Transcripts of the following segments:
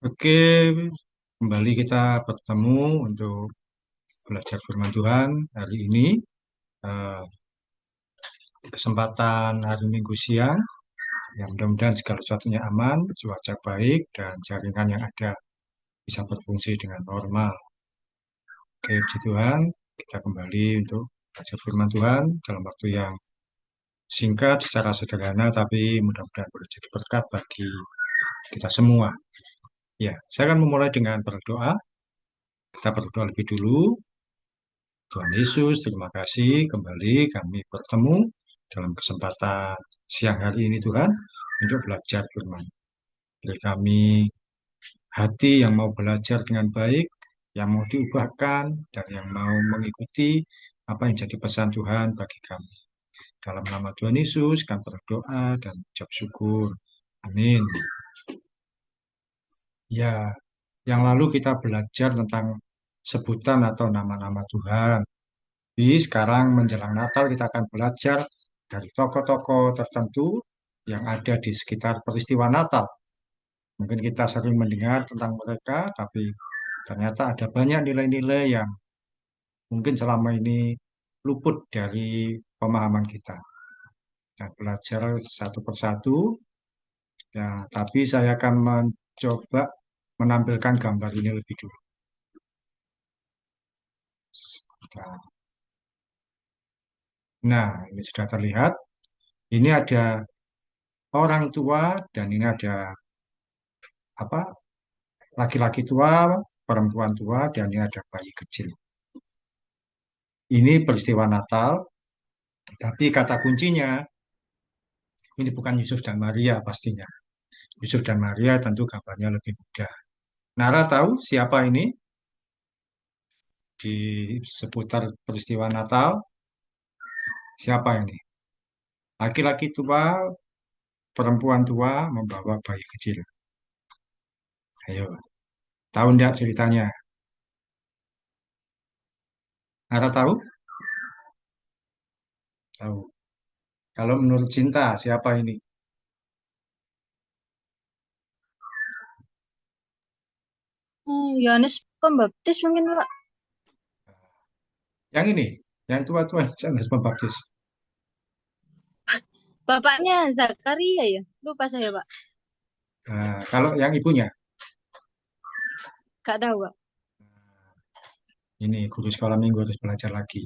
Oke, kembali kita bertemu untuk belajar firman Tuhan hari ini. eh, di kesempatan hari Minggu siang, yang mudah-mudahan segala sesuatunya aman, cuaca baik, dan jaringan yang ada bisa berfungsi dengan normal. Oke, puji Tuhan, kita kembali untuk belajar firman Tuhan dalam waktu yang singkat, secara sederhana, tapi mudah-mudahan boleh jadi berkat bagi kita semua. Ya, saya akan memulai dengan berdoa. Kita berdoa lebih dulu. Tuhan Yesus, terima kasih kembali kami bertemu dalam kesempatan siang hari ini Tuhan untuk belajar firman. Beri kami hati yang mau belajar dengan baik, yang mau diubahkan, dan yang mau mengikuti apa yang jadi pesan Tuhan bagi kami. Dalam nama Tuhan Yesus, kami berdoa dan ucap syukur. Amin. Ya, yang lalu kita belajar tentang sebutan atau nama-nama Tuhan. Jadi sekarang menjelang Natal kita akan belajar dari tokoh-tokoh tertentu yang ada di sekitar peristiwa Natal. Mungkin kita sering mendengar tentang mereka, tapi ternyata ada banyak nilai-nilai yang mungkin selama ini luput dari pemahaman kita. Dan belajar satu persatu, ya, tapi saya akan mencoba menampilkan gambar ini lebih dulu. Sebentar. Nah, ini sudah terlihat. Ini ada orang tua dan ini ada apa laki-laki tua, perempuan tua, dan ini ada bayi kecil. Ini peristiwa Natal, tapi kata kuncinya ini bukan Yusuf dan Maria pastinya. Yusuf dan Maria tentu gambarnya lebih muda. Nara tahu siapa ini di seputar peristiwa Natal? Siapa ini? Laki-laki tua, perempuan tua membawa bayi kecil. Ayo, tahu enggak ceritanya? Nara tahu? Tahu. Kalau menurut Cinta, siapa ini? Yohanes Pembaptis mungkin Pak. Yang ini, yang tua-tua Yohanes Pembaptis. Bapaknya Zakaria ya? Lupa saya Pak. Nah, kalau yang ibunya, Gak tahu Pak. ini guru sekolah minggu harus belajar lagi.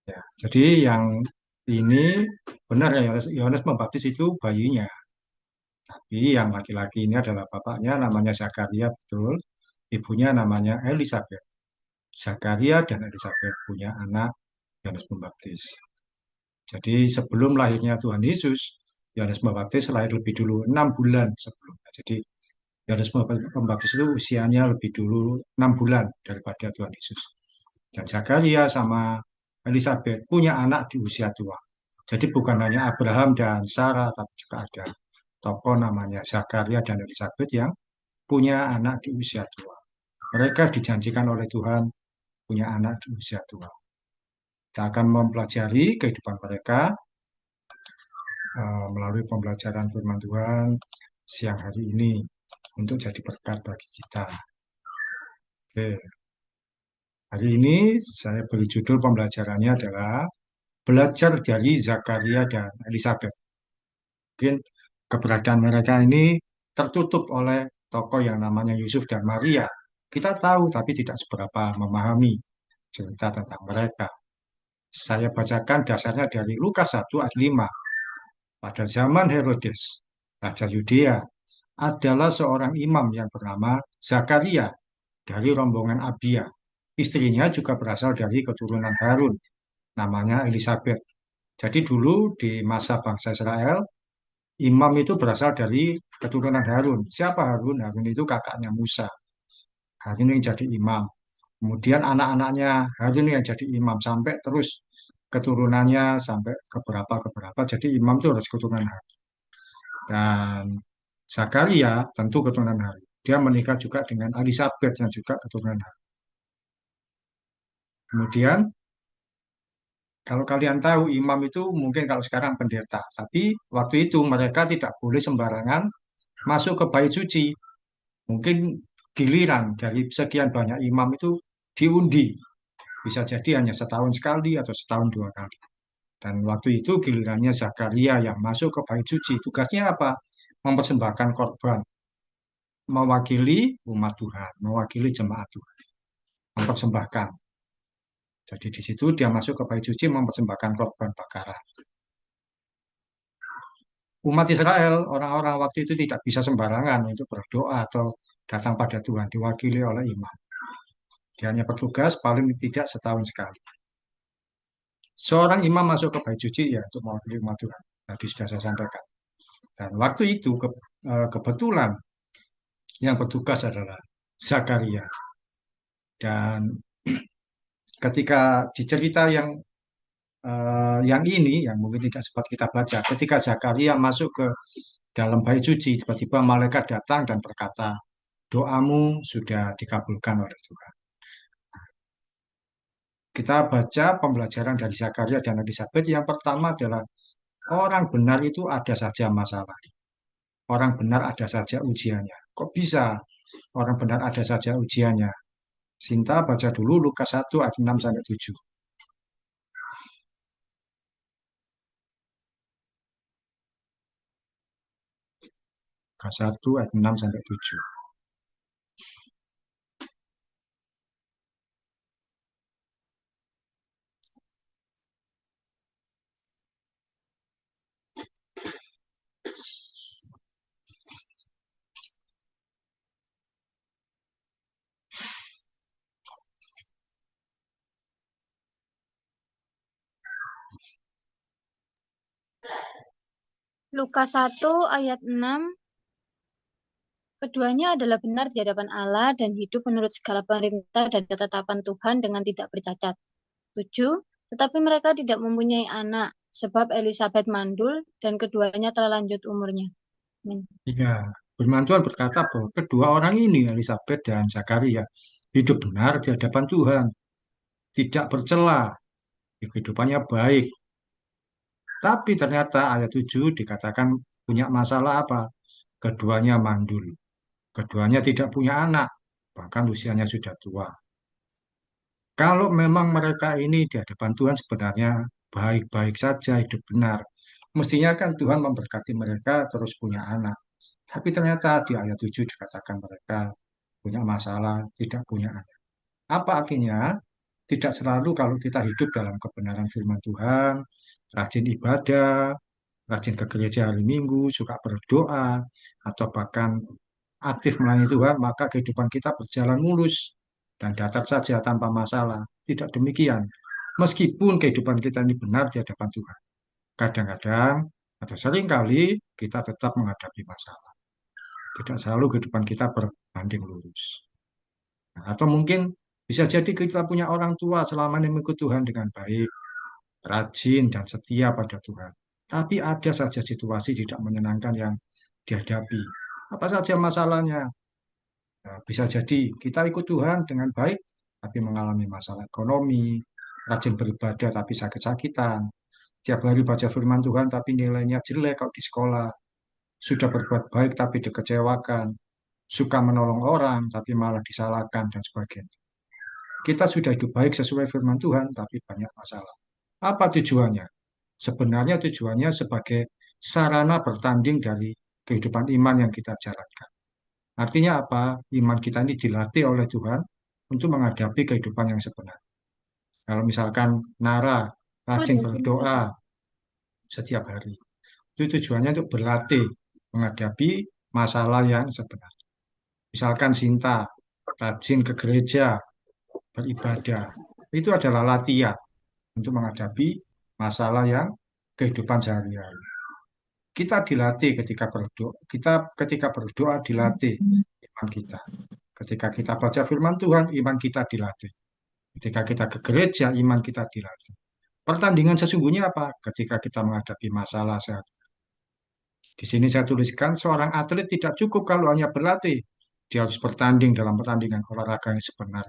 Ya, jadi yang ini benar ya Yohanes, Yohanes Pembaptis itu bayinya. Tapi yang laki-laki ini adalah bapaknya namanya Zakaria betul. Ibunya namanya Elizabeth. Zakaria dan Elizabeth punya anak Yohanes Pembaptis. Jadi sebelum lahirnya Tuhan Yesus, Yohanes Pembaptis lahir lebih dulu 6 bulan sebelumnya. Jadi Yohanes Pembaptis itu usianya lebih dulu 6 bulan daripada Tuhan Yesus. Dan Zakaria sama Elizabeth punya anak di usia tua. Jadi bukan hanya Abraham dan Sarah, tapi juga ada tokoh namanya Zakaria dan Elizabeth yang punya anak di usia tua. Mereka dijanjikan oleh Tuhan punya anak di usia tua. Kita akan mempelajari kehidupan mereka melalui pembelajaran firman Tuhan siang hari ini untuk jadi berkat bagi kita. Oke, hari ini saya beri judul pembelajarannya adalah belajar dari Zakaria dan Elizabeth. Mungkin keberadaan mereka ini tertutup oleh tokoh yang namanya Yusuf dan Maria. Kita tahu tapi tidak seberapa memahami cerita tentang mereka. Saya bacakan dasarnya dari Lukas 1 ayat 5. Pada zaman Herodes, Raja Yudea, adalah seorang imam yang bernama Zakaria dari rombongan Abia. Istrinya juga berasal dari keturunan Harun, namanya Elizabeth. Jadi dulu di masa bangsa Israel, imam itu berasal dari keturunan Harun. Siapa Harun? Harun itu kakaknya Musa. Harun yang jadi imam. Kemudian anak-anaknya Harun yang jadi imam sampai terus keturunannya sampai ke berapa. Jadi imam itu harus keturunan Harun. Dan Zakaria tentu keturunan Harun. Dia menikah juga dengan Elizabeth yang juga keturunan Harun. Kemudian kalau kalian tahu imam itu mungkin kalau sekarang pendeta, tapi waktu itu mereka tidak boleh sembarangan masuk ke bait suci. Mungkin giliran dari sekian banyak imam itu diundi. Bisa jadi hanya setahun sekali atau setahun dua kali. Dan waktu itu gilirannya Zakaria yang masuk ke bait suci. Tugasnya apa? Mempersembahkan korban, mewakili umat Tuhan, mewakili jemaat Tuhan, mempersembahkan. Jadi di situ dia masuk ke bait suci mempersembahkan korban bakaran. Umat Israel, orang-orang waktu itu tidak bisa sembarangan untuk berdoa atau datang pada Tuhan, diwakili oleh imam. Dia hanya bertugas paling tidak setahun sekali. Seorang imam masuk ke bait suci ya untuk mewakili umat Tuhan. Tadi sudah saya sampaikan. Dan waktu itu kebetulan yang bertugas adalah Zakaria. Dan ketika di cerita yang ini, yang mungkin tidak sempat kita baca, ketika Zakaria masuk ke dalam bait suci, tiba-tiba malaikat datang dan berkata, doamu sudah dikabulkan oleh Tuhan. Kita baca pembelajaran dari Zakaria dan Elizabeth. Yang pertama adalah orang benar itu ada saja masalah. Orang benar ada saja ujiannya. Kok bisa orang benar ada saja ujiannya? Sinta baca dulu Lukas 1 ayat 6 sampai 7. Lukas 1 ayat 6 sampai 7. Lukas 1 ayat 6. Keduanya adalah benar di hadapan Allah dan hidup menurut segala perintah dan ketetapan Tuhan dengan tidak bercacat. 7. Tetapi mereka tidak mempunyai anak, sebab Elizabeth mandul dan keduanya telah lanjut umurnya. Amin. Ya, firman Tuhan berkata bahwa kedua orang ini, Elizabeth dan Zakaria, hidup benar di hadapan Tuhan, tidak bercela, kehidupannya baik. Tapi ternyata ayat 7 dikatakan punya masalah apa? Keduanya mandul, keduanya tidak punya anak, bahkan usianya sudah tua. Kalau memang mereka ini di hadapan Tuhan sebenarnya baik-baik saja, hidup benar, mestinya kan Tuhan memberkati mereka terus punya anak. Tapi ternyata di ayat 7 dikatakan mereka punya masalah, tidak punya anak. Apa artinya? Tidak selalu kalau kita hidup dalam kebenaran firman Tuhan, rajin ibadah, rajin ke gereja hari Minggu, suka berdoa, atau bahkan aktif melayani Tuhan, maka kehidupan kita berjalan mulus dan datar saja tanpa masalah. Tidak demikian. Meskipun kehidupan kita ini benar di hadapan Tuhan. Kadang-kadang atau seringkali kita tetap menghadapi masalah. Tidak selalu kehidupan kita berbanding lurus. Nah, atau mungkin bisa jadi kita punya orang tua selama ini mengikut Tuhan dengan baik, rajin dan setia pada Tuhan. Tapi ada saja situasi tidak menyenangkan yang dihadapi. Apa saja masalahnya? Nah, bisa jadi kita ikut Tuhan dengan baik, tapi mengalami masalah ekonomi, rajin beribadah tapi sakit-sakitan. Tiap hari baca firman Tuhan tapi nilainya jelek kalau di sekolah. Sudah berbuat baik tapi dikecewakan. Suka menolong orang tapi malah disalahkan dan sebagainya. Kita sudah hidup baik sesuai firman Tuhan tapi banyak masalah. Apa tujuannya? Sebenarnya tujuannya sebagai sarana bertanding dari kehidupan iman yang kita jalankan. Artinya apa? Iman kita ini dilatih oleh Tuhan untuk menghadapi kehidupan yang sebenar. Kalau misalkan Nara rajin berdoa setiap hari, itu tujuannya untuk berlatih menghadapi masalah yang sebenar. Misalkan Sinta rajin ke gereja, beribadah, itu adalah latihan untuk menghadapi masalah yang kehidupan sehari-hari. Kita dilatih ketika berdoa, ketika berdoa dilatih iman kita. Ketika kita baca firman Tuhan, iman kita dilatih. Ketika kita ke gereja, iman kita dilatih. Pertandingan sesungguhnya apa? Ketika kita menghadapi masalah sehat. Di sini saya tuliskan, seorang atlet tidak cukup kalau hanya berlatih. Dia harus bertanding dalam pertandingan olahraga yang sebenar.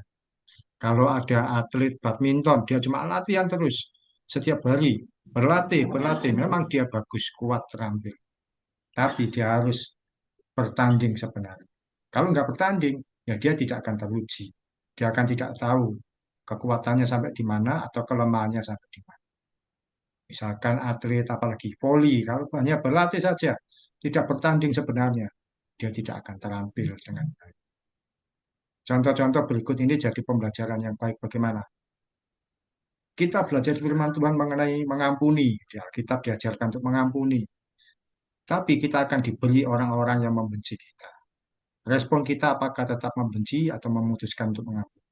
Kalau ada atlet badminton, dia cuma latihan terus. Setiap hari, berlatih, berlatih. Memang dia bagus, kuat, terampil. Tapi dia harus bertanding sebenarnya. Kalau nggak bertanding, ya dia tidak akan teruji. Dia akan tidak tahu kekuatannya sampai di mana atau kelemahannya sampai di mana. Misalkan atlet apalagi voli, kalau hanya berlatih saja, tidak bertanding sebenarnya, dia tidak akan terampil dengan baik. Contoh-contoh berikut ini jadi pembelajaran yang baik bagaimana kita belajar firman Tuhan mengenai mengampuni. Di Alkitab diajarkan untuk mengampuni. Tapi kita akan diberi orang-orang yang membenci kita. Respon kita apakah tetap membenci atau memutuskan untuk mengampuni?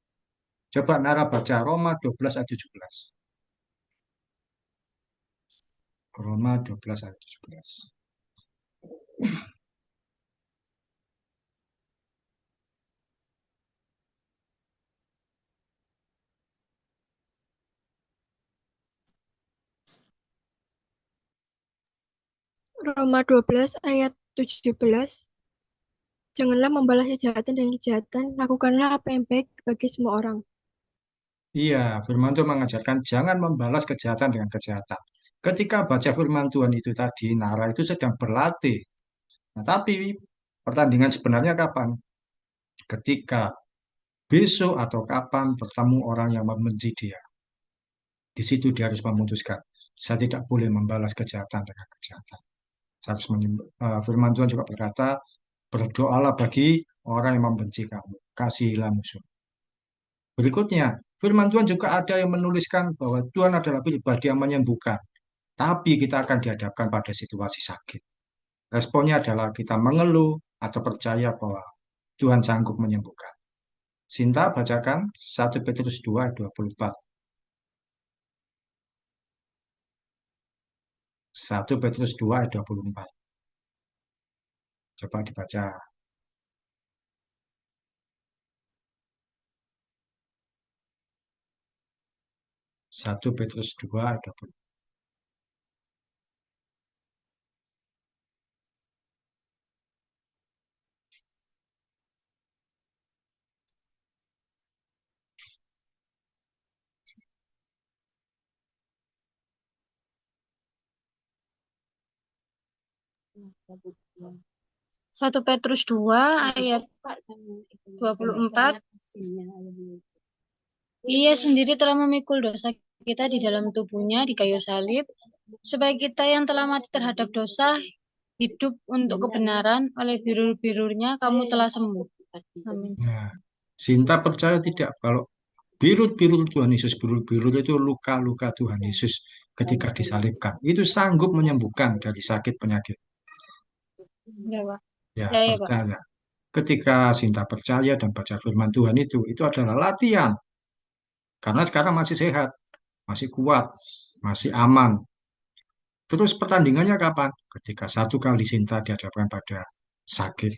Coba Nara baca Roma 12 ayat 17. Roma 12 ayat 17. Roma 12 ayat 17. Janganlah membalas kejahatan dengan kejahatan, lakukanlah apa yang baik bagi semua orang. Iya, firman Tuhan mengajarkan jangan membalas kejahatan dengan kejahatan. Ketika baca firman Tuhan itu tadi, Nara itu sedang berlatih. Nah, tapi pertandingan sebenarnya kapan? Ketika besok atau kapan bertemu orang yang membenci dia. Di situ dia harus memutuskan. Saya tidak boleh membalas kejahatan dengan kejahatan. Saya harus firman Tuhan juga berkata, berdoalah bagi orang yang membenci kamu. Kasihilah musuh. Berikutnya, firman Tuhan juga ada yang menuliskan bahwa Tuhan adalah pribadi yang menyembuhkan. Tapi kita akan dihadapkan pada situasi sakit. Responnya adalah kita mengeluh atau percaya bahwa Tuhan sanggup menyembuhkan. Sinta bacakan 1 Petrus 2 ayat 24. 1 Petrus 2 ayat 24. Coba dibaca. 1 Petrus 2 ayat 24. Satu Petrus 2 ayat 24. Ia sendiri telah memikul dosa kita di dalam tubuhnya di kayu salib, supaya kita yang telah mati terhadap dosa hidup untuk kebenaran. Oleh birur-birurnya kamu telah sembuh. Amin. Nah, Sinta percaya tidak kalau birut-birut Tuhan Yesus, birut-birut itu luka-luka Tuhan Yesus ketika disalibkan. Itu sanggup menyembuhkan dari sakit penyakit. Ya, Pak. Ya, Ya, ya, Pak. percaya. Ketika Sinta percaya dan baca firman Tuhan itu adalah latihan. Karena sekarang masih sehat, masih kuat, masih aman. Terus pertandingannya kapan? Ketika satu kali Sinta dihadapkan pada sakit,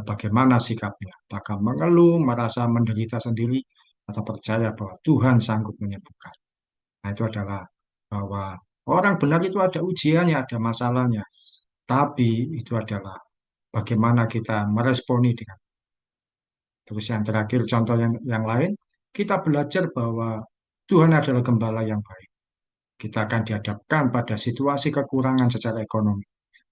bagaimana sikapnya? Apakah mengeluh, merasa menderita sendiri, atau percaya bahwa Tuhan sanggup menyembuhkan? Nah, itu adalah bahwa orang benar itu ada ujiannya, ada masalahnya. Tapi itu adalah bagaimana kita meresponi dengan. Terus yang terakhir, contoh yang lain, kita belajar bahwa Tuhan adalah gembala yang baik. Kita akan dihadapkan pada situasi kekurangan secara ekonomi.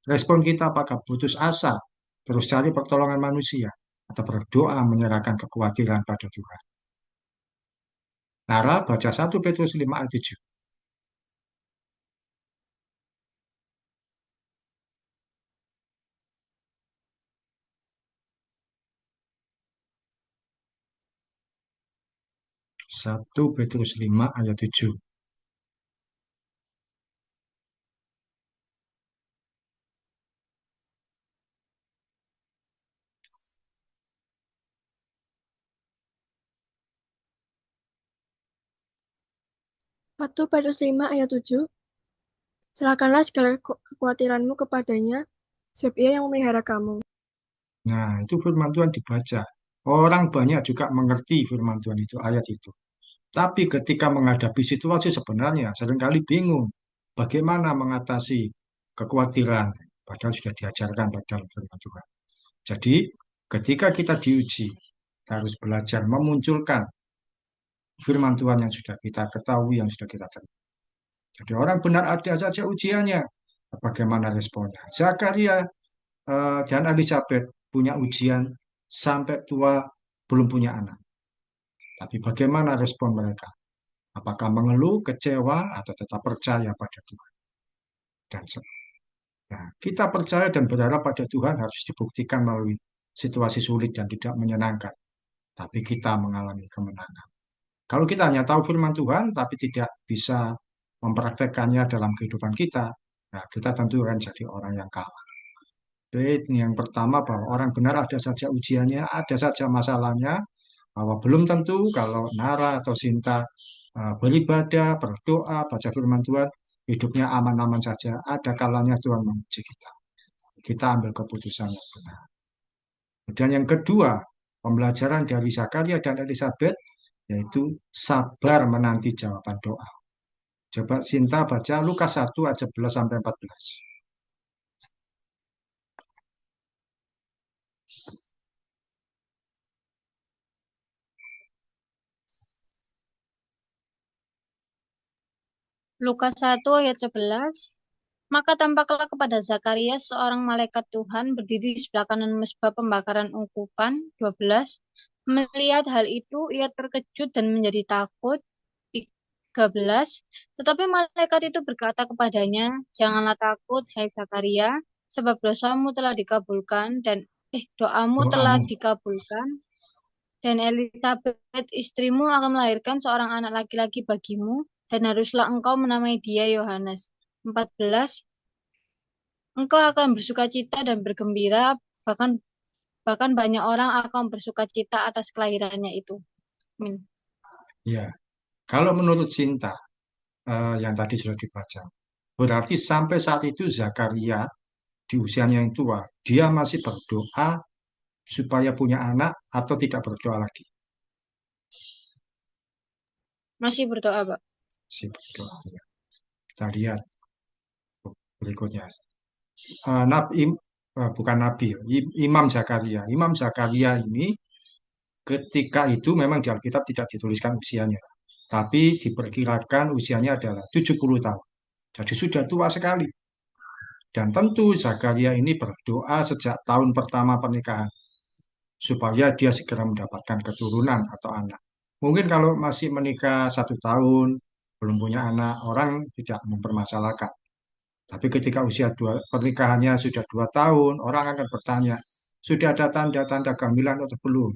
Respon kita apakah putus asa, terus cari pertolongan manusia, atau berdoa menyerahkan kekhawatiran pada Tuhan. Nara baca 1 Petrus 5 ayat 7. 1 Petrus 5 ayat 7. Satu Petrus 5 ayat 7. Serahkanlah segala kekhawatiranmu kepadanya, sebab ia yang memelihara kamu. Nah, itu firman Tuhan dibaca. Orang banyak juga mengerti firman Tuhan itu, ayat itu. Tapi ketika menghadapi situasi sebenarnya, seringkali bingung bagaimana mengatasi kekhawatiran, padahal sudah diajarkan pada dalam firman Tuhan. Jadi, ketika kita diuji, kita harus belajar memunculkan firman Tuhan yang sudah kita ketahui, yang sudah kita terima. Jadi, orang benar ada saja ujiannya. Bagaimana responnya? Zakaria dan Elizabeth punya ujian sampai tua belum punya anak. Tapi bagaimana respon mereka? Apakah mengeluh, kecewa, atau tetap percaya pada Tuhan? Dan nah, kita percaya dan berharap pada Tuhan harus dibuktikan melalui situasi sulit dan tidak menyenangkan. Tapi kita mengalami kemenangan. Kalau kita hanya tahu firman Tuhan, tapi tidak bisa mempraktekkannya dalam kehidupan kita, nah kita tentu akan jadi orang yang kalah. Baik, yang pertama bahwa orang benar ada saja ujiannya, ada saja masalahnya, bahwa belum tentu kalau Nara atau Sinta beribadah, berdoa, baca firman Tuhan, hidupnya aman-aman saja. Ada kalanya Tuhan menguji kita. Kita ambil keputusan yang benar. Dan yang kedua, pembelajaran dari Zakaria dan Elizabeth, yaitu sabar menanti jawaban doa. Coba Sinta baca Lukas 1 ayat 11 sampai 14. Lukas 1 ayat 11. Maka tampaklah kepada Zakaria seorang malaikat Tuhan berdiri di sebelah kanan mezbah pembakaran ungkupan. 12. Melihat hal itu, ia terkejut dan menjadi takut. 13. Tetapi malaikat itu berkata kepadanya, janganlah takut, hai Zakaria, sebab doamu telah dikabulkan Doamu. dan Elizabeth istrimu akan melahirkan seorang anak laki-laki bagimu, dan haruslah engkau menamai dia Yohanes. 14. Engkau akan bersukacita dan bergembira, bahkan banyak orang akan bersukacita atas kelahirannya itu. Amin. Ya, kalau menurut Sinta yang tadi sudah dibaca, berarti sampai saat itu Zakaria di usianya yang tua, dia masih berdoa supaya punya anak atau tidak berdoa lagi? Masih berdoa, Pak. Masih berdoa. Ya. Kita lihat berikutnya. Bukan Nabi, Imam Zakaria. Imam Zakaria ini ketika itu memang di Alkitab tidak dituliskan usianya, tapi diperkirakan usianya adalah 70 tahun. Jadi sudah tua sekali. Dan tentu Zakaria ini berdoa sejak tahun pertama pernikahan supaya dia segera mendapatkan keturunan atau anak. Mungkin kalau masih menikah 1 tahun, belum punya anak, orang tidak mempermasalahkan. Tapi ketika usia pernikahannya sudah 2 tahun, orang akan bertanya, sudah ada tanda-tanda kehamilan atau belum?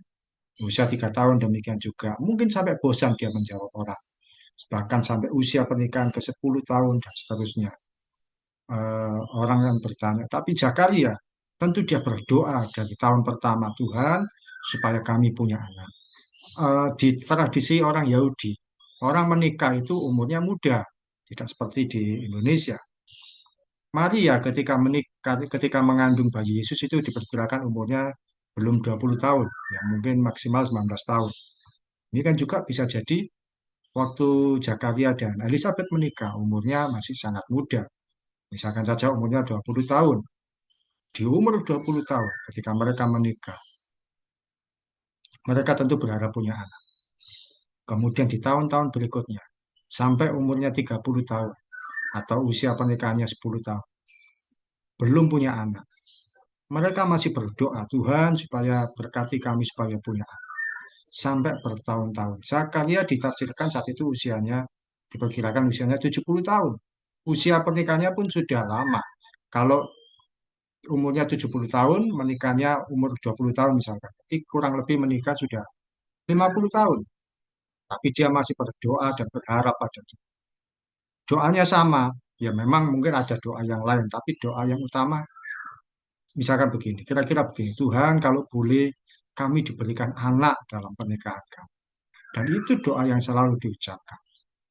Usia 3 tahun demikian juga. Mungkin sampai bosan dia menjawab orang. Bahkan sampai usia pernikahan ke 10 tahun dan seterusnya. Orang yang bertanya. Tapi Zakaria, tentu dia berdoa dari tahun pertama, Tuhan, supaya kami punya anak. Di tradisi orang Yahudi, orang menikah itu umurnya muda, tidak seperti di Indonesia. Maria ketika mengandung bayi Yesus itu diperkirakan umurnya belum 20 tahun, ya mungkin maksimal 19 tahun. Ini kan juga bisa jadi waktu Zakaria dan Elizabeth menikah, umurnya masih sangat muda. Misalkan saja umurnya 20 tahun. Di umur 20 tahun ketika mereka menikah, mereka tentu berharap punya anak. Kemudian di tahun-tahun berikutnya, sampai umurnya 30 tahun, atau usia pernikahannya 10 tahun, belum punya anak. Mereka masih berdoa, Tuhan supaya berkati kami supaya punya anak. Sampai bertahun-tahun. Zakaria ditafsirkan saat itu usianya, diperkirakan usianya 70 tahun. Usia pernikahannya pun sudah lama. Kalau umurnya 70 tahun, menikahnya umur 20 tahun misalkan. Jadi kurang lebih menikah sudah 50 tahun. Tapi dia masih berdoa dan berharap pada Tuhan. Doanya sama. Ya memang mungkin ada doa yang lain, tapi doa yang utama misalkan begini, kira-kira begini, Tuhan kalau boleh kami diberikan anak dalam pernikahan kami. Dan itu doa yang selalu diucapkan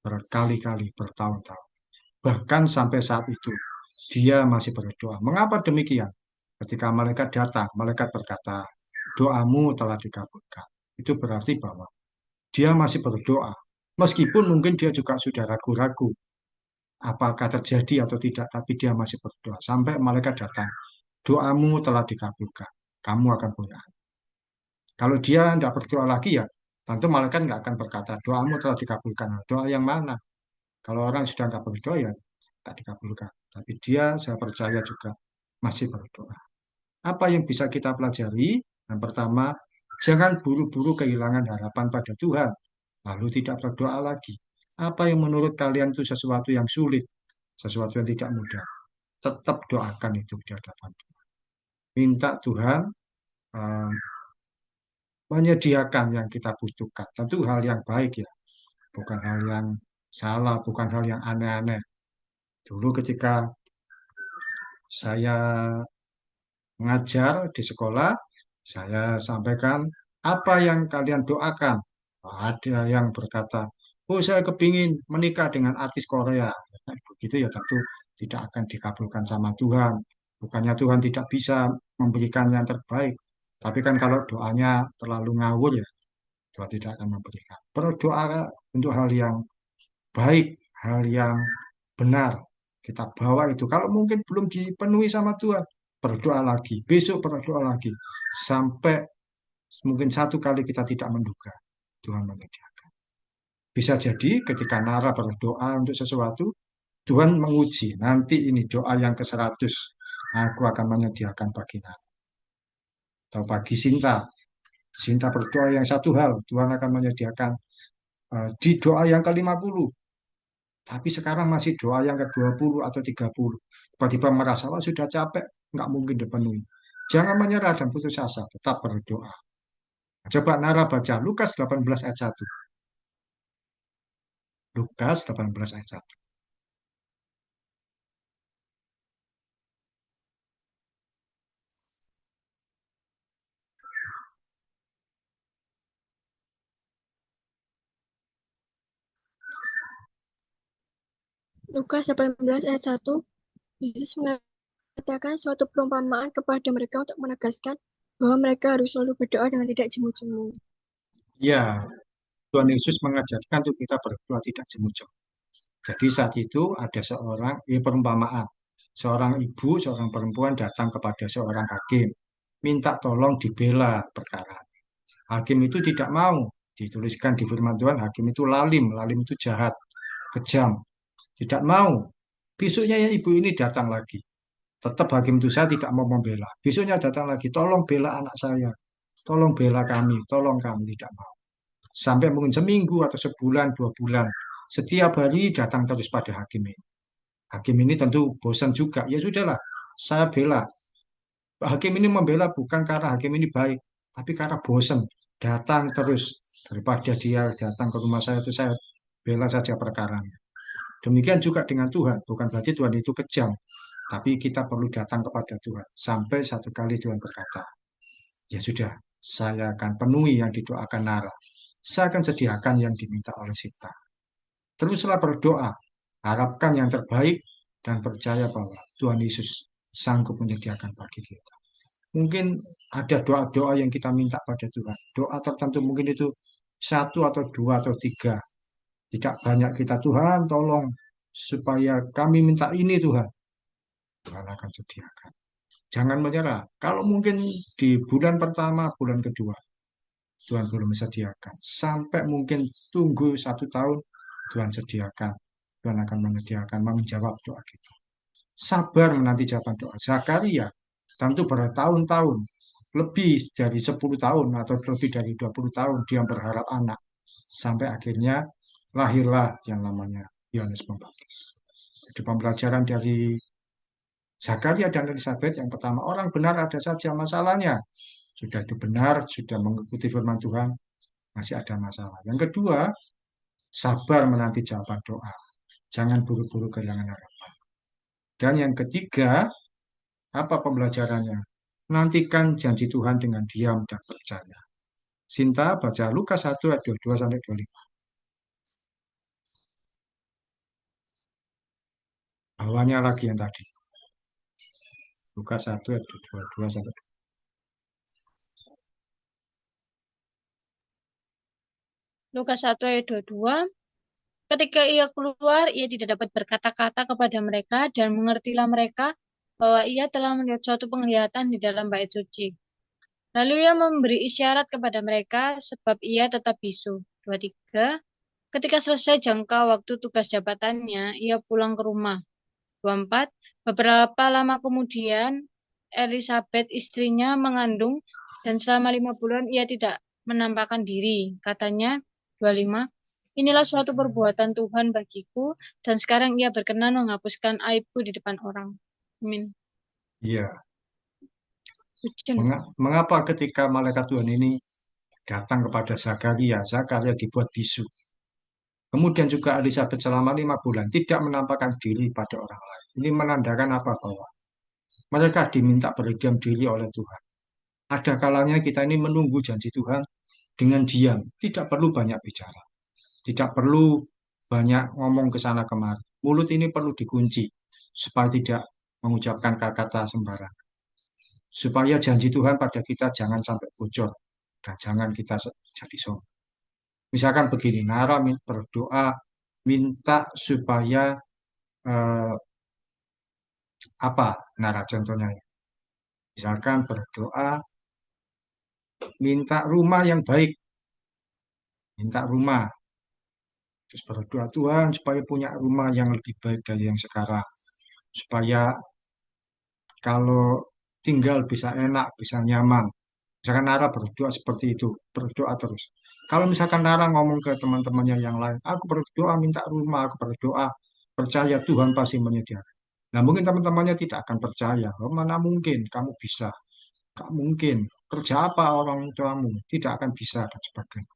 berkali-kali, bertahun-tahun. Bahkan sampai saat itu, dia masih berdoa. Mengapa demikian? Ketika malaikat datang, malaikat berkata, doamu telah dikabulkan. Itu berarti bahwa dia masih berdoa. Meskipun mungkin dia juga sudah ragu-ragu apakah terjadi atau tidak, tapi dia masih berdoa. Sampai malaikat datang, doamu telah dikabulkan. Kamu akan punya anak. Kalau dia tidak berdoa lagi ya, tentu malaikat nggak akan berkata, doamu telah dikabulkan. Doa yang mana? Kalau orang sudah nggak berdoa ya nggak dikabulkan. Tapi dia, saya percaya juga masih berdoa. Apa yang bisa kita pelajari? Yang pertama, jangan buru-buru kehilangan harapan pada Tuhan, lalu tidak berdoa lagi. Apa yang menurut kalian itu sesuatu yang sulit, sesuatu yang tidak mudah? Tetap doakan itu di hadapan Tuhan. Minta Tuhan eh, menyediakan yang kita butuhkan. Tentu hal yang baik ya, bukan hal yang salah, bukan hal yang aneh-aneh. Dulu ketika saya mengajar di sekolah, saya sampaikan apa yang kalian doakan. Ada yang berkata, oh saya kepingin menikah dengan artis Korea. Nah, begitu ya tentu tidak akan dikabulkan sama Tuhan. Bukannya Tuhan tidak bisa memberikan yang terbaik. Tapi kan kalau doanya terlalu ngawur ya, Tuhan tidak akan memberikan. Berdoa untuk hal yang baik, hal yang benar. Kita bawa itu. Kalau mungkin belum dipenuhi sama Tuhan, berdoa lagi. Besok berdoa lagi. Sampai mungkin satu kali kita tidak menduga. Tuhan menyediakan. Bisa jadi ketika Nara berdoa untuk sesuatu, Tuhan menguji. Nanti ini doa yang ke-100. Aku akan menyediakan bagi Nara. Atau bagi Sinta. Sinta berdoa yang satu hal. Tuhan akan menyediakan di doa yang ke-50. Tapi sekarang masih doa yang ke-20 atau 30. Tiba-tiba merasa, wah sudah capek, nggak mungkin dipenuhi. Jangan menyerah dan putus asa, tetap berdoa. Coba Nara baca Lukas 18 ayat 1. Lukas 18 ayat 1. Lukas 18 ayat 1, Yesus mengatakan suatu perumpamaan kepada mereka untuk menegaskan bahwa mereka harus selalu berdoa dengan tidak jemu-jemu. Ya, Tuhan Yesus mengajarkan untuk kita berdoa tidak jemu-jemu. Jadi saat itu ada seorang, perumpamaan. Seorang ibu, seorang perempuan datang kepada seorang hakim. Minta tolong dibela perkara. Hakim itu tidak mau. Dituliskan di firman Tuhan, hakim itu lalim. Lalim itu jahat, kejam. Tidak mau. Besoknya ya ibu ini datang lagi. Tetap hakim itu saya tidak mau membela. Besoknya datang lagi, tolong bela anak saya. Tolong bela kami, tolong kami tidak mau. Sampai mungkin seminggu atau sebulan, 2 bulan. Setiap hari datang terus pada hakim ini. Hakim ini tentu bosan juga. Ya sudahlah, saya bela. Hakim ini membela bukan karena hakim ini baik, tapi karena bosan. Datang terus. Daripada dia datang ke rumah saya itu saya bela saja perkaranya. Demikian juga dengan Tuhan. Bukan berarti Tuhan itu kejam. Tapi kita perlu datang kepada Tuhan. Sampai satu kali Tuhan berkata, ya sudah, saya akan penuhi yang didoakan Nara. Saya akan sediakan yang diminta oleh Sita. Teruslah berdoa, harapkan yang terbaik, dan percaya bahwa Tuhan Yesus sanggup menyediakan bagi kita. Mungkin ada doa-doa yang kita minta pada Tuhan. Doa tertentu mungkin itu satu atau dua atau tiga. Tidak banyak kita, Tuhan tolong supaya kami minta ini Tuhan. Tuhan akan sediakan. Jangan menyerah. Kalau mungkin di bulan pertama, bulan kedua, Tuhan belum sediakan. Sampai mungkin tunggu 1 tahun, Tuhan sediakan. Tuhan akan menyediakan, menjawab doa kita. Sabar menanti jawaban doa. Zakaria tentu bertahun-tahun, lebih dari 10 tahun atau lebih dari 20 tahun dia berharap anak. Sampai akhirnya lahirlah yang namanya Yohanes Pembaptis. Jadi pembelajaran dari Zakaria dan Elizabeth yang pertama, orang benar ada saja masalahnya. Sudah itu benar, sudah mengikuti firman Tuhan, masih ada masalah. Yang kedua, sabar menanti jawaban doa. Jangan buru-buru kehilangan harapan. Dan yang ketiga, apa pembelajarannya? Nantikan janji Tuhan dengan diam dan percaya. Sinta baca Lukas 1 ayat 22 sampai 25. Bawahnya lagi yang tadi. Lukas 1 ayat 22 sampai 25. Lukas 1 ayat 22. Ketika ia keluar, ia tidak dapat berkata-kata kepada mereka dan mengertilah mereka bahwa ia telah melihat suatu penglihatan di dalam bait suci. Lalu ia memberi isyarat kepada mereka sebab ia tetap bisu. 23. Ketika selesai jangka waktu tugas jabatannya, ia pulang ke rumah. 24. Beberapa lama kemudian, Elizabeth istrinya mengandung dan selama 5 bulan ia tidak menampakkan diri. Katanya 25, inilah suatu perbuatan Tuhan bagiku dan sekarang ia berkenan menghapuskan aibku di depan orang. Amin. Iya. Pujian. Mengapa ketika malaikat Tuhan ini datang kepada Zakaria, Zakaria dibuat bisu. Kemudian juga Elizabeth selama 5 bulan tidak menampakkan diri pada orang lain. Ini menandakan apa? Bahwa mereka diminta berdiam diri oleh Tuhan. Ada kalanya kita ini menunggu janji Tuhan dengan diam. Tidak perlu banyak bicara. Tidak perlu banyak ngomong ke sana kemari. Mulut ini perlu dikunci supaya tidak mengucapkan kata-kata sembarangan. Supaya janji Tuhan pada kita jangan sampai bocor dan jangan kita jadi sombong. Misalkan begini, Nara berdoa minta supaya eh, apa, Nara contohnya ya. Misalkan berdoa minta rumah yang baik, minta rumah, terus berdoa Tuhan supaya punya rumah yang lebih baik dari yang sekarang, supaya kalau tinggal bisa enak, bisa nyaman. Misalkan Nara berdoa seperti itu, berdoa terus. Kalau misalkan Nara ngomong ke teman-temannya yang lain, aku berdoa minta rumah, aku berdoa percaya Tuhan pasti menyediakan. Nah mungkin teman-temannya tidak akan percaya, oh, mana mungkin kamu bisa, gak mungkin. Kerja apa orang tuamu? Tidak akan bisa dan sebagainya.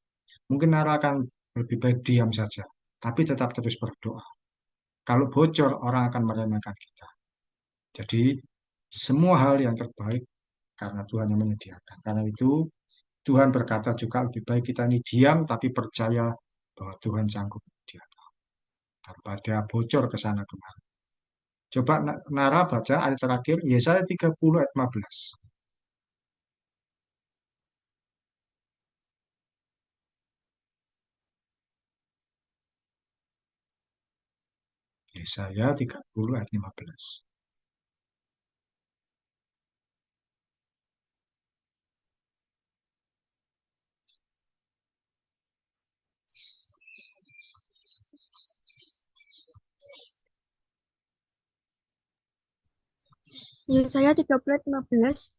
Mungkin Nara akan lebih baik diam saja, tapi tetap terus berdoa. Kalau bocor, orang akan meremehkan kita. Jadi semua hal yang terbaik karena Tuhan yang menyediakan. Karena itu Tuhan berkata juga lebih baik kita ini diam tapi percaya bahwa Tuhan sanggup menyediakan daripada bocor ke sana kemari. Coba Nara baca ayat terakhir Yesaya 30 ayat 15. Yesaya 30 ayat 15. Yesaya 30:15.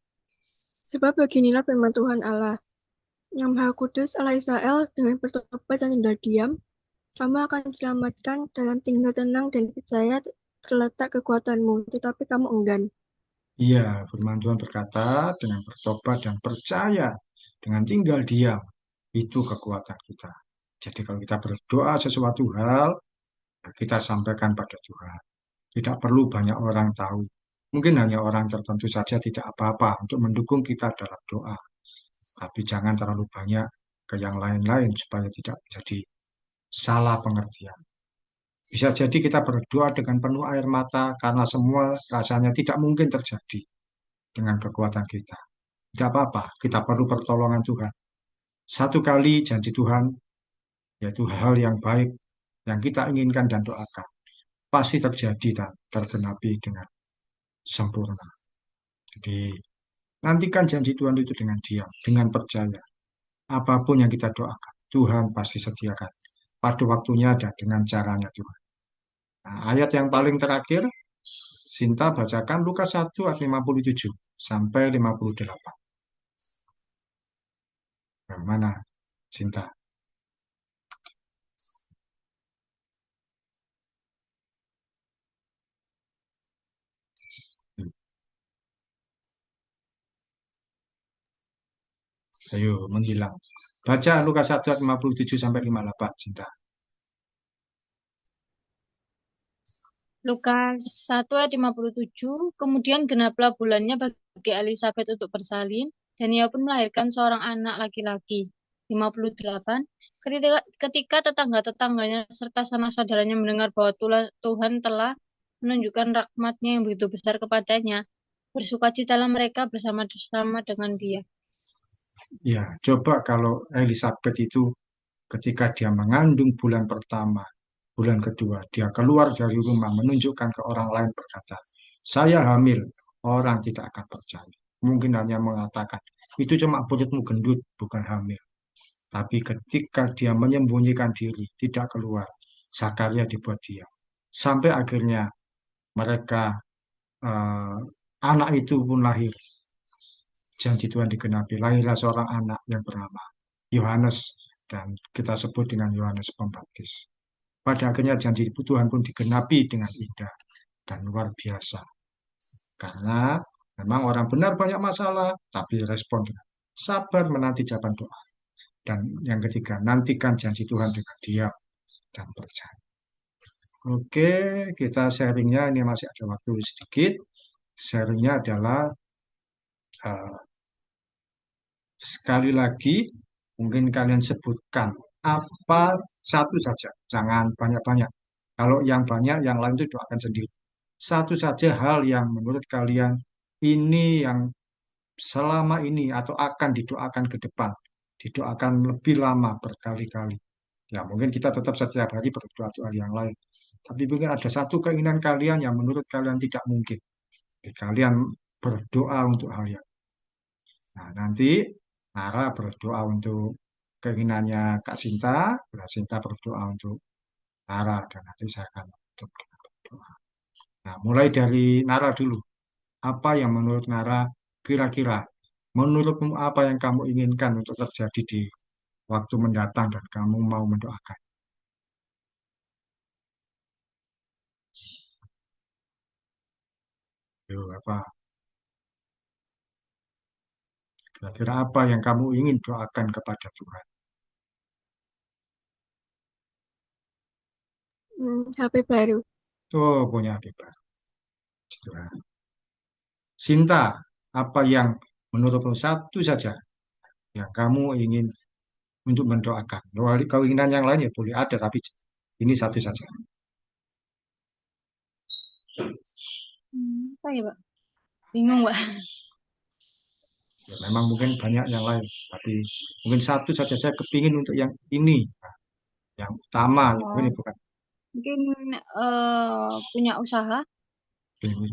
Sebab beginilah firman Tuhan Allah, yang Maha Kudus Allah Israel, dengan bertobat dan tinggal diam, kamu akan diselamatkan dalam tinggal tenang dan percaya terletak kekuatanmu, tetapi kamu enggan. Iya, firman Tuhan berkata dengan bertobat dan percaya dengan tinggal diam itu kekuatan kita. Jadi kalau kita berdoa sesuatu hal, kita sampaikan pada Tuhan. Tidak perlu banyak orang tahu. Mungkin hanya orang tertentu saja tidak apa-apa untuk mendukung kita dalam doa. Tapi jangan terlalu banyak ke yang lain-lain supaya tidak jadi salah pengertian. Bisa jadi kita berdoa dengan penuh air mata karena semua rasanya tidak mungkin terjadi dengan kekuatan kita. Tidak apa-apa, kita perlu pertolongan Tuhan. Satu kali janji Tuhan, yaitu hal yang baik yang kita inginkan dan doakan, pasti terjadi dan tergenapi dengan sempurna. Jadi, nantikan janji Tuhan itu dengan diam, dengan percaya. Apapun yang kita doakan, Tuhan pasti sediakan pada waktunya dan dengan caranya Tuhan. Nah, ayat yang paling terakhir, Sinta bacakan Lukas 1 ayat 57 sampai 58. Bagaimana, Sinta? Ayo, menghilang. Baca Lukas 1 ayat 57 sampai 58, Sinta. Lukas 1 ayat 57, kemudian genaplah bulannya bagi Elizabeth untuk bersalin, dan ia pun melahirkan seorang anak laki-laki. 58, ketika tetangga-tetangganya serta sanak saudaranya mendengar bahwa Tuhan telah menunjukkan rahmat-Nya yang begitu besar kepadanya, bersukacitalah mereka bersama-sama dengan dia. Ya, coba kalau Elizabeth itu ketika dia mengandung bulan pertama, bulan kedua, dia keluar dari rumah menunjukkan ke orang lain berkata, saya hamil, orang tidak akan percaya. Mungkin hanya mengatakan, itu cuma perutmu gendut, bukan hamil. Tapi ketika dia menyembunyikan diri, tidak keluar, Zakaria dibuat diam. Sampai akhirnya mereka eh, anak itu pun lahir, janji Tuhan digenapi. Lahirlah seorang anak yang bernama Yohanes, dan kita sebut dengan Yohanes Pembaptis. Pada akhirnya janji Tuhan pun digenapi dengan indah dan luar biasa. Karena memang orang benar banyak masalah, tapi respon dengan sabar menanti jawaban doa. Dan yang ketiga, nantikan janji Tuhan dengan diam dan percaya. Oke, kita sharingnya ini masih ada waktu sedikit. Sharingnya adalah eh, sekali lagi, mungkin kalian sebutkan apa satu saja, jangan banyak-banyak. Kalau yang banyak, yang lain itu doakan sendiri. Satu saja hal yang menurut kalian ini yang selama ini atau akan didoakan ke depan, didoakan lebih lama berkali-kali. Ya, mungkin kita tetap setiap hari berdoa doa yang lain. Tapi mungkin ada satu keinginan kalian yang menurut kalian tidak mungkin. Jadi, kalian berdoa untuk hal yang. Nah, nanti Nara berdoa untuk keinginannya Kak Sinta, Kak Sinta berdoa untuk Nara, dan nanti saya akan tutup dengan berdoa. Nah, mulai dari Nara dulu. Apa yang menurut Nara kira-kira, menurutmu apa yang kamu inginkan untuk terjadi di waktu mendatang dan kamu mau mendoakan? Yo, apa? Kira-kira apa yang kamu ingin doakan kepada Tuhan? HP baru. Oh, punya hebat. Tuhan. Sinta, apa yang menurutmu satu saja yang kamu ingin untuk mendoakan? Keinginan yang lain ya boleh ada, tapi ini satu saja. Apa ya, Pak? Bingung, Pak. Ya, memang mungkin banyak yang lain, tapi mungkin satu saja saya kepingin untuk yang ini, yang utama, Oh, ini bukan mungkin punya usaha.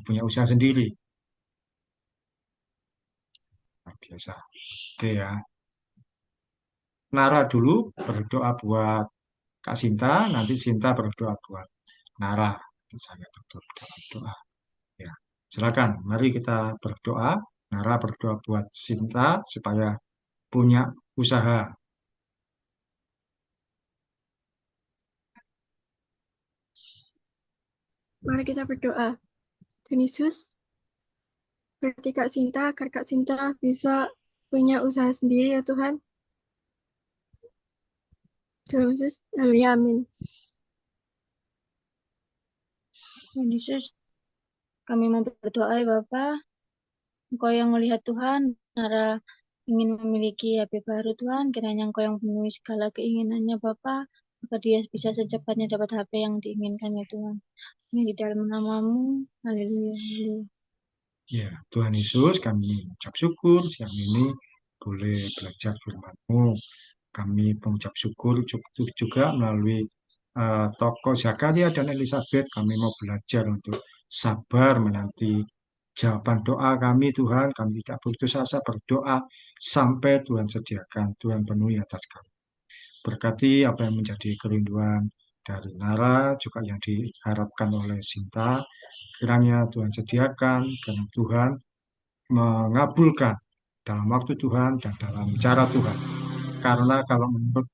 punya usaha sendiri. Nah, biasa. Oke ya. Nara dulu berdoa buat Kak Sinta, nanti Sinta berdoa buat Nara. Saya tutup dalam doa. Ya, silakan. Mari kita berdoa. Nara berdoa buat Sinta supaya punya usaha. Mari kita berdoa. Tuhan Yesus, berarti Kak Sinta, agar Kak Sinta bisa punya usaha sendiri ya Tuhan. Tuhan Yesus, haleluya, amin. Tuhan Yesus, kami mau berdoa ya Bapak. Engkau yang melihat Tuhan, Nara ingin memiliki HP baru Tuhan, kiranya Engkau yang penuhi segala keinginannya Bapak, agar dia bisa secepatnya dapat HP yang diinginkan ya Tuhan. Ini di dalam namamu, haleluya, haleluya. Ya, Tuhan Yesus, kami ucap syukur siang ini boleh belajar firman-Mu. Kami mengucap syukur juga melalui tokoh Zakaria dan Elizabeth. Kami mau belajar untuk sabar menanti jawaban doa kami, Tuhan. Kami tidak putus asa berdoa sampai Tuhan sediakan, Tuhan penuhi atas kami. Berkati apa yang menjadi kerinduan dari Nara, juga yang diharapkan oleh Sinta. Kiranya Tuhan sediakan, karena Tuhan mengabulkan dalam waktu Tuhan dan dalam cara Tuhan. Karena kalau menurut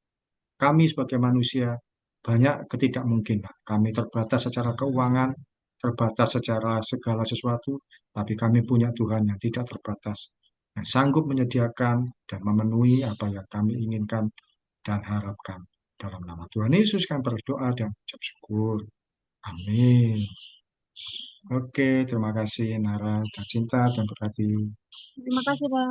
kami sebagai manusia, banyak ketidakmungkinan. Kami terbatas secara keuangan, terbatas secara segala sesuatu, tapi kami punya Tuhan yang tidak terbatas, yang sanggup menyediakan dan memenuhi apa yang kami inginkan dan harapkan. Dalam nama Tuhan Yesus kami berdoa dan ucap syukur. Amin. Oke, terima kasih Nara dan Cinta dan berkati. Terima kasih Pak.